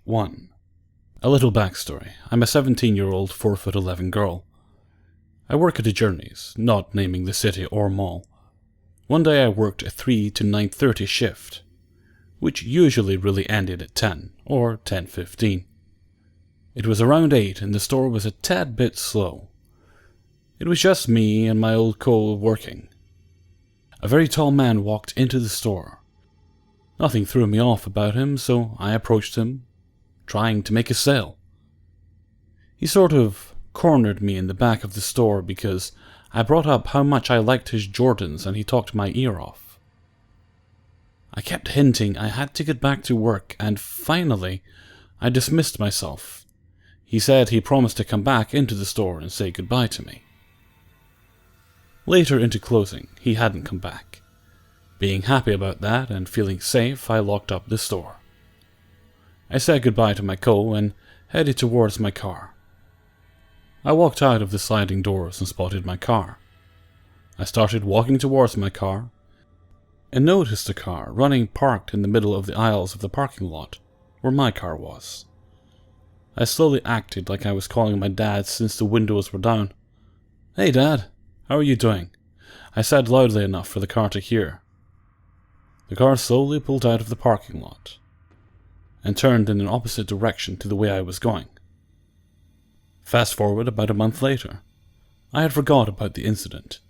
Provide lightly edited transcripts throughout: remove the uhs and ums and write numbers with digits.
1. A little backstory. I'm a 17-year-old 4'11" girl. I work at a Journeys, not naming the city or mall. One day I worked a 3 to 9:30 shift, which usually really ended at 10 or 10:15. It was around 8 and the store was a tad bit slow. It was just me and my old co working. A very tall man walked into the store. Nothing threw me off about him, so I approached him, trying to make a sale. He sort of cornered me in the back of the store because I brought up how much I liked his Jordans and he talked my ear off. I kept hinting I had to get back to work and finally I dismissed myself. He said he promised to come back into the store and say goodbye to me. Later into closing, he hadn't come back. Being happy about that and feeling safe, I locked up the store. I said goodbye to my co and headed towards my car. I walked out of the sliding doors and spotted my car. I started walking towards my car and noticed a car running parked in the middle of the aisles of the parking lot where my car was. I slowly acted like I was calling my dad since the windows were down. "Hey Dad, how are you doing?" I said loudly enough for the car to hear. The car slowly pulled out of the parking lot and turned in an opposite direction to the way I was going. Fast forward about a month later. I had forgot about the incident.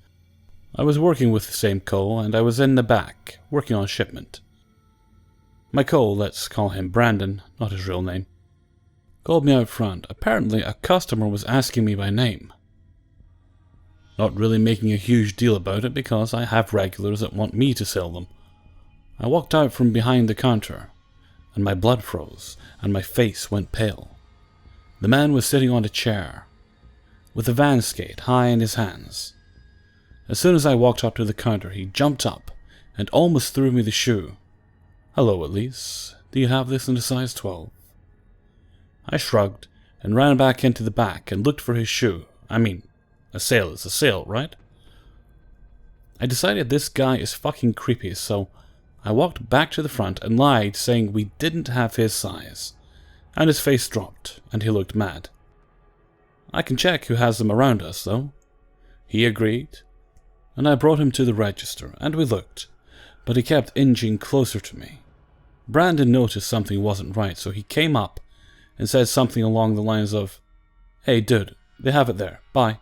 I was working with the same co and I was in the back, working on shipment. My co, let's call him Brandon, not his real name, called me out front. Apparently a customer was asking me by name. Not really making a huge deal about it because I have regulars that want me to sell them. I walked out from behind the counter and my blood froze and my face went pale. The man was sitting on a chair with a van skate high in his hands. As soon as I walked up to the counter, he jumped up and almost threw me the shoe. "Hello, Elise. Do you have this in a size 12? I shrugged and ran back into the back and looked for his shoe. I mean, a sale is a sale, right? I decided this guy is fucking creepy, so I walked back to the front and lied, saying we didn't have his size. And his face dropped, and he looked mad. "I can check who has them around us, though." He agreed, and I brought him to the register, and we looked, but he kept inching closer to me. Brandon noticed something wasn't right, so he came up and said something along the lines of, "Hey dude, they have it there, bye."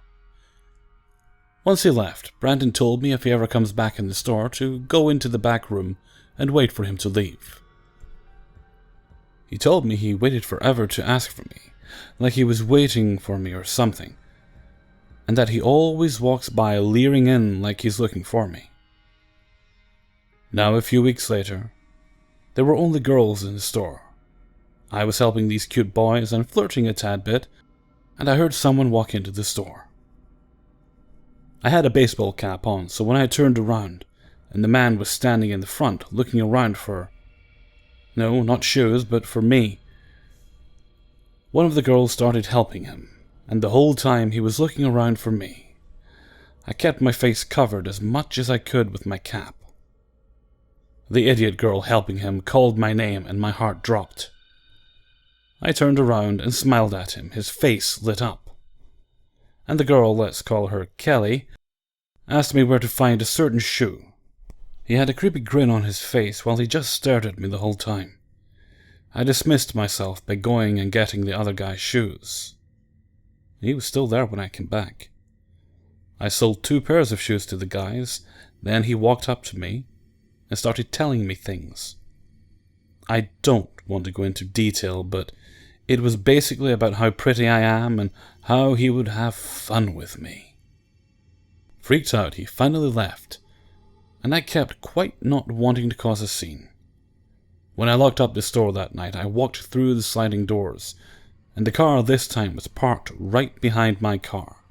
Once he left, Brandon told me if he ever comes back in the store to go into the back room and wait for him to leave. He told me he waited forever to ask for me, like he was waiting for me or something, and that he always walks by leering in like he's looking for me. Now, a few weeks later, there were only girls in the store. I was helping these cute boys and flirting a tad bit, and I heard someone walk into the store. I had a baseball cap on, so when I turned around, and the man was standing in the front looking around for, no, not shoes, but for me. One of the girls started helping him, and the whole time he was looking around for me. I kept my face covered as much as I could with my cap. The idiot girl helping him called my name and my heart dropped. I turned around and smiled at him, his face lit up. And the girl, let's call her Kelly, asked me where to find a certain shoe. He had a creepy grin on his face while he just stared at me the whole time. I dismissed myself by going and getting the other guy's shoes. He was still there when I came back. I sold 2 pairs of shoes to the guys, then he walked up to me and started telling me things. I don't want to go into detail, but it was basically about how pretty I am and how he would have fun with me. Freaked out, he finally left, and I kept quite not wanting to cause a scene. When I locked up the store that night, I walked through the sliding doors, and the car this time was parked right behind my car.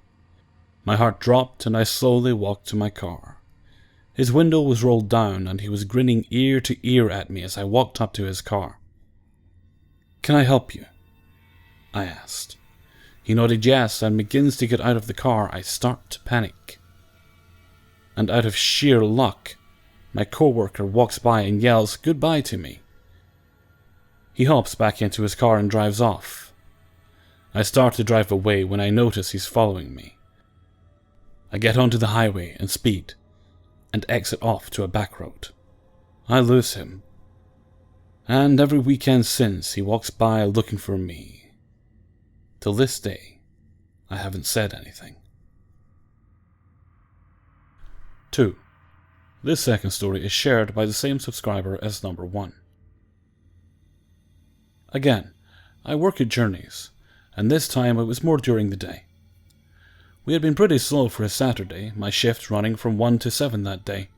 My heart dropped, and I slowly walked to my car. His window was rolled down, and he was grinning ear to ear at me as I walked up to his car. "Can I help you?" I asked. He nodded yes and begins to get out of the car. I start to panic. And out of sheer luck, my coworker walks by and yells goodbye to me. He hops back into his car and drives off. I start to drive away when I notice he's following me. I get onto the highway and speed, and exit off to a back road. I lose him. And every weekend since, he walks by looking for me. Till this day, I haven't said anything. 2. This second story is shared by the same subscriber as number 1. Again, I work at Journeys, and this time it was more during the day. We had been pretty slow for a Saturday, my shift running from 1 to 7 that day.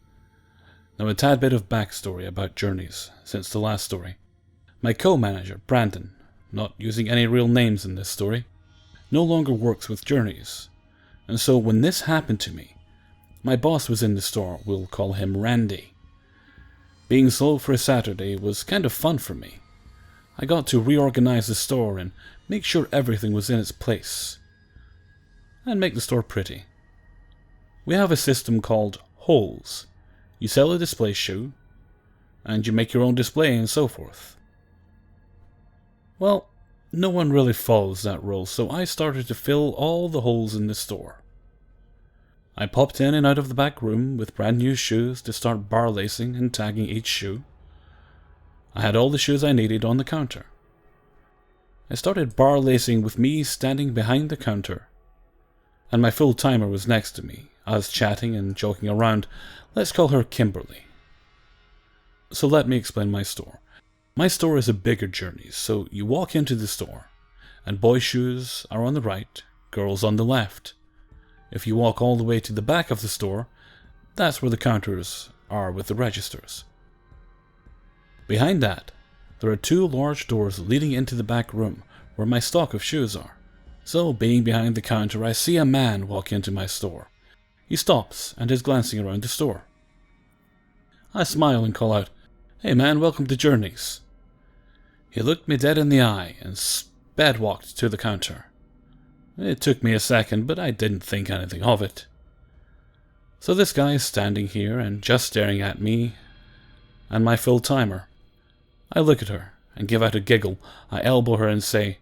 Now a tad bit of backstory about Journeys since the last story. My co-manager, Brandon, not using any real names in this story, no longer works with Journeys, and so when this happened to me, my boss was in the store, we'll call him Randy. Being slow for a Saturday was kind of fun for me. I got to reorganize the store and make sure everything was in its place, and make the store pretty. We have a system called holes. You sell a display shoe, and you make your own display and so forth. Well, no one really follows that rule, so I started to fill all the holes in the store. I popped in and out of the back room with brand new shoes to start bar lacing and tagging each shoe. I had all the shoes I needed on the counter. I started bar lacing with me standing behind the counter, and my full timer was next to me, us chatting and joking around. Let's call her Kimberly. So let me explain my store. My store is a bigger Journeys, so you walk into the store, and boys' shoes are on the right, girls on the left. If you walk all the way to the back of the store, that's where the counters are with the registers. Behind that, there are 2 large doors leading into the back room where my stock of shoes are. So, being behind the counter, I see a man walk into my store. He stops and is glancing around the store. I smile and call out, "Hey man, welcome to Journeys." He looked me dead in the eye and sped walked to the counter. It took me a second, but I didn't think anything of it. So this guy is standing here and just staring at me and my full timer. I look at her and give out a giggle. I elbow her and say,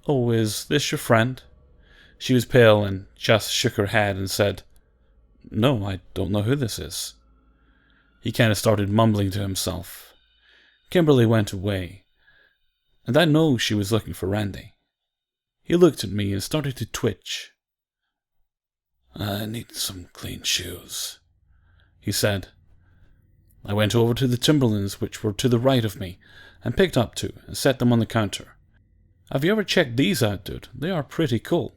"Oh, is this your friend?" She was pale and just shook her head and said, "No, I don't know who this is." He kind of started mumbling to himself. Kimberly went away, and I know she was looking for Randy. He looked at me and started to twitch. "I need some clean shoes," he said. I went over to the Timberlands, which were to the right of me, and picked up 2 and set them on the counter. "Have you ever checked these out, dude? They are pretty cool."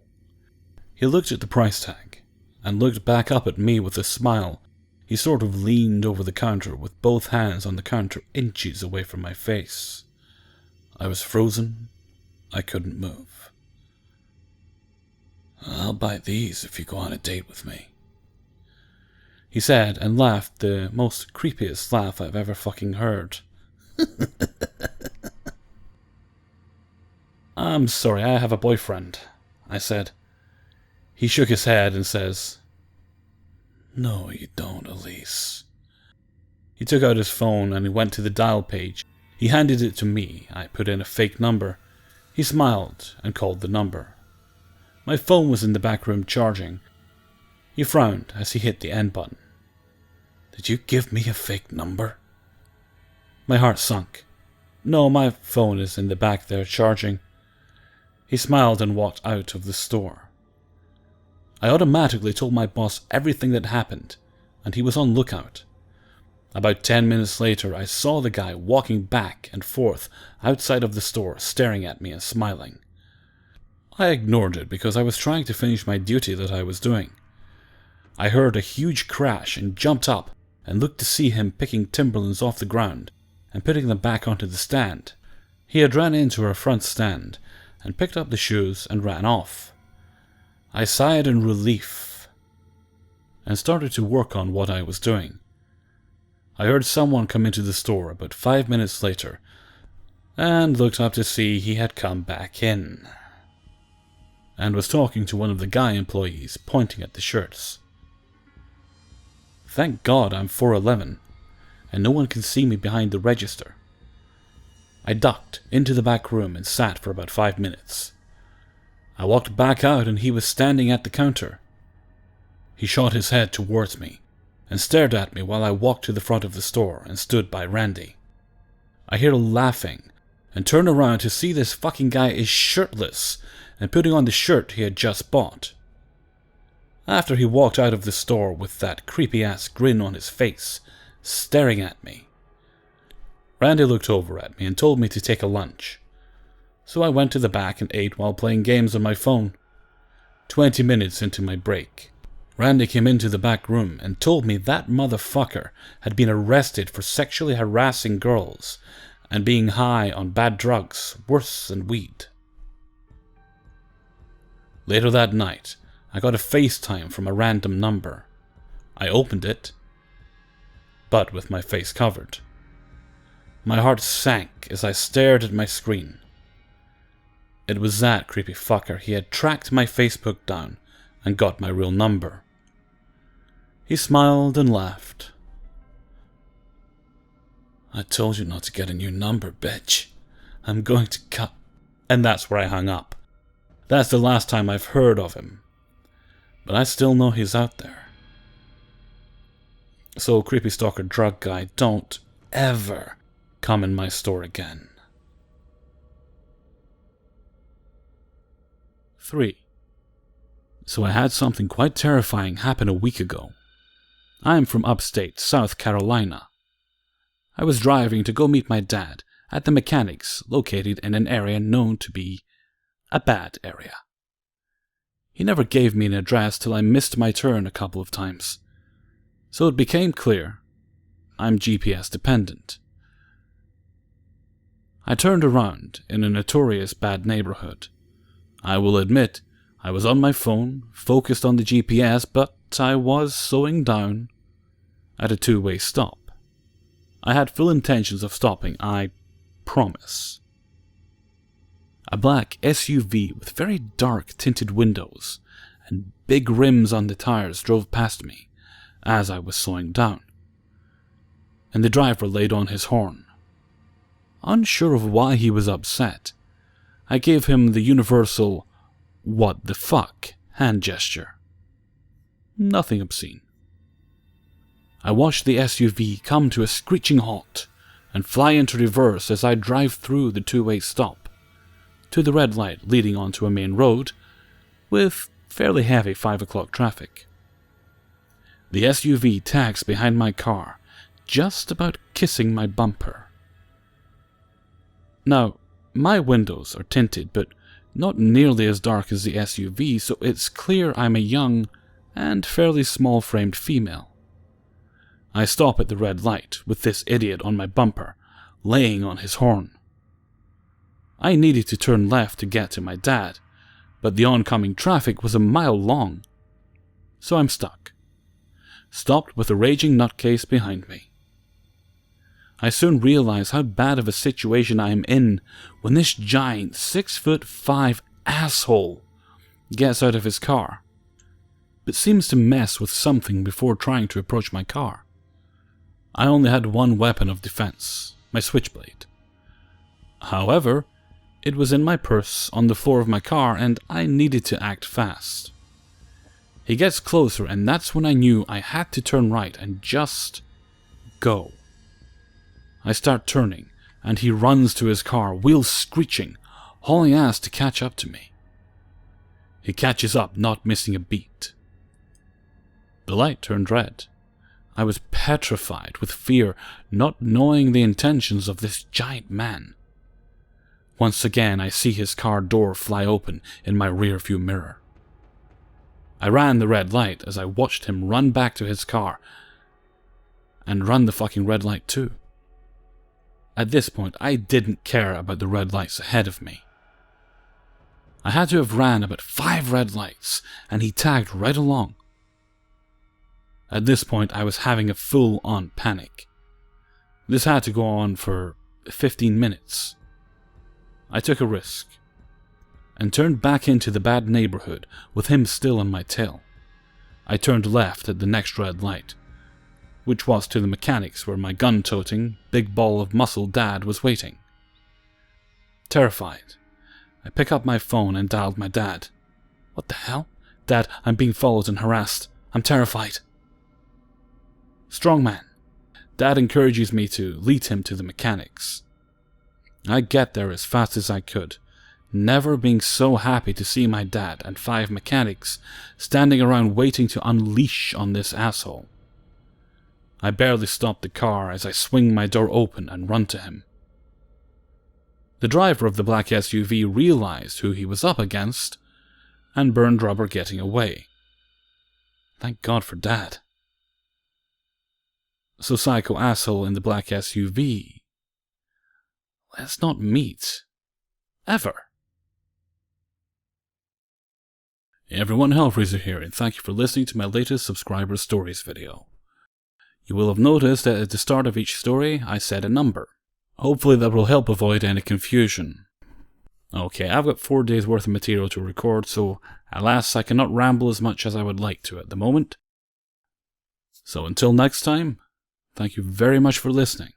He looked at the price tag, and looked back up at me with a smile. He sort of leaned over the counter with both hands on the counter inches away from my face. I was frozen. I couldn't move. "I'll buy these if you go on a date with me," he said, and laughed the most creepiest laugh I've ever fucking heard. "I'm sorry, I have a boyfriend," I said. He shook his head and says, "No, you don't, Elise." He took out his phone and he went to the dial page. He handed it to me. I put in a fake number. He smiled and called the number. My phone was in the back room charging. He frowned as he hit the end button. "Did you give me a fake number?" My heart sunk. "No, my phone is in the back there charging." He smiled and walked out of the store. I automatically told my boss everything that happened, and he was on lookout. About 10 minutes later, I saw the guy walking back and forth outside of the store, staring at me and smiling. I ignored it because I was trying to finish my duty that I was doing. I heard a huge crash and jumped up and looked to see him picking Timberlands off the ground and putting them back onto the stand. He had ran into our front stand and picked up the shoes and ran off. I sighed in relief and started to work on what I was doing. I heard someone come into the store about 5 minutes later and looked up to see he had come back in and was talking to one of the guy employees, pointing at the shirts. Thank God I'm 4'11", and no one can see me behind the register. I ducked into the back room and sat for about 5 minutes. I walked back out and he was standing at the counter. He shot his head towards me and stared at me while I walked to the front of the store and stood by Randy. I hear laughing and turn around to see this fucking guy is shirtless and putting on the shirt he had just bought. After he walked out of the store with that creepy-ass grin on his face, staring at me, Randy looked over at me and told me to take a lunch. So I went to the back and ate while playing games on my phone. 20 minutes into my break, Randy came into the back room and told me that motherfucker had been arrested for sexually harassing girls and being high on bad drugs worse than weed. Later that night, I got a FaceTime from a random number. I opened it, but with my face covered. My heart sank as I stared at my screen. It was that creepy fucker. He had tracked my Facebook down and got my real number. He smiled and laughed. "I told you not to get a new number, bitch. I'm going to cut..." And that's where I hung up. That's the last time I've heard of him. But I still know he's out there. So, creepy stalker drug guy, don't ever come in my store again. 3. So I had something quite terrifying happen a week ago. I am from upstate South Carolina. I was driving to go meet my dad at the mechanics located in an area known to be a bad area. He never gave me an address till I missed my turn a couple of times. So it became clear I'm GPS dependent. I turned around in a notorious bad neighborhood. I will admit, I was on my phone, focused on the GPS, but I was slowing down at a two-way stop. I had full intentions of stopping, I promise. A black SUV with very dark tinted windows and big rims on the tires drove past me as I was slowing down, and the driver laid on his horn. Unsure of why he was upset, I gave him the universal "what the fuck" hand gesture. Nothing obscene. I watched the SUV come to a screeching halt and fly into reverse as I drive through the two-way stop to the red light leading onto a main road with fairly heavy 5 o'clock traffic. The SUV tags behind my car, just about kissing my bumper. Now, my windows are tinted, but not nearly as dark as the SUV, so it's clear I'm a young and fairly small-framed female. I stop at the red light with this idiot on my bumper, laying on his horn. I needed to turn left to get to my dad, but the oncoming traffic was a mile long, so I'm stuck. Stopped with a raging nutcase behind me. I soon realize how bad of a situation I am in when this giant 6'5" asshole gets out of his car, but seems to mess with something before trying to approach my car. I only had one weapon of defense, my switchblade. However, it was in my purse on the floor of my car and I needed to act fast. He gets closer and that's when I knew I had to turn right and just go. I start turning and he runs to his car, wheels screeching, hauling ass to catch up to me. He catches up, not missing a beat. The light turned red. I was petrified with fear, not knowing the intentions of this giant man. Once again, I see his car door fly open in my rearview mirror. I ran the red light as I watched him run back to his car and run the fucking red light too. At this point, I didn't care about the red lights ahead of me. I had to have ran about 5 red lights and he tagged right along. At this point, I was having a full-on panic. This had to go on for 15 minutes. I took a risk and turned back into the bad neighborhood with him still on my tail. I turned left at the next red light, which was to the mechanics where my gun-toting, big ball of muscle dad was waiting. Terrified, I pick up my phone and dialed my dad. What the hell? Dad, I'm being followed and harassed. I'm terrified. Strongman. Dad encourages me to lead him to the mechanics. I get there as fast as I could, never being so happy to see my dad and 5 mechanics standing around waiting to unleash on this asshole. I barely stop the car as I swing my door open and run to him. The driver of the black SUV realized who he was up against and burned rubber getting away. Thank God for Dad. So psycho asshole in the black SUV, let's not meet. Ever. Hey everyone, Hellfreezer here, and thank you for listening to my latest Subscriber Stories video. You will have noticed that at the start of each story, I said a number. Hopefully that will help avoid any confusion. Okay, I've got 4 days worth of material to record, so alas, I cannot ramble as much as I would like to at the moment. So until next time, thank you very much for listening,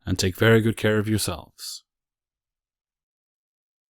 and take very good care of yourselves.